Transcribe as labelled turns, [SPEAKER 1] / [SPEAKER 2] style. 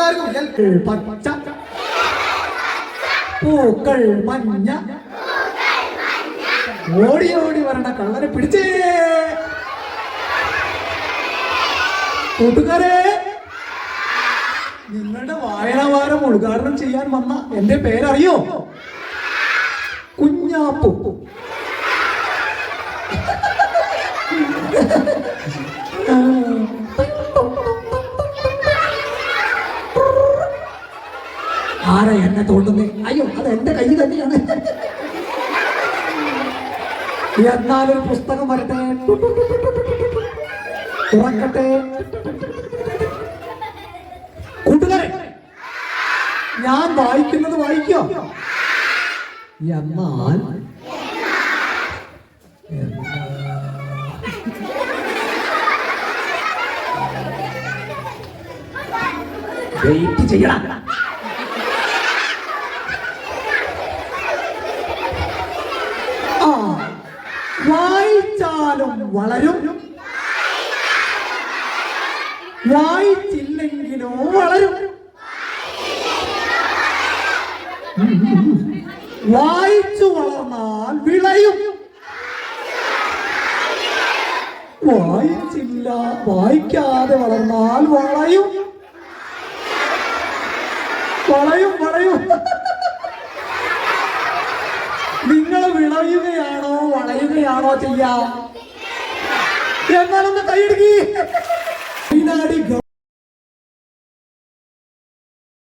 [SPEAKER 1] എല്ലാവർക്കും പച്ച, പൂക്കൾ മഞ്ഞ, ഓടി ഓടി വരണ കള്ളനെ പിടിച്ചേ. കൂട്ടുകാരെ, നിങ്ങളുടെ വായനവാരം ഉദ്ഘാടനം ചെയ്യാൻ വന്ന എന്റെ പേരറിയോ? കുഞ്ഞാപ്പു. ആരാ എന്നെ തോണ്ടുന്നേ? അയ്യോ, അത് എന്റെ കൈ തന്നെയാണ്. എന്നാലൊരു പുസ്തകം വരട്ടെ, തുറക്കട്ടെ. കൂട്ടുകാരെ, ഞാൻ വായിക്കുന്നത് വായിക്കോ? എന്നാൽ വെയിറ്റ് ചെയ്യണം. വായിച്ചാലും വളരും, വായിച്ചില്ലെങ്കിലോ വളരും. വായിച്ചു വളർന്നാൽ വിളയും, വായിച്ചില്ല വായിക്കാതെ വളർന്നാൽ വളയും. വളയും വളയും. നിങ്ങൾ വിളയുകയാണോ വളയുകയാണോ ചെയ്യാ? എന്നാലൊന്ന് കൈയിടുകി.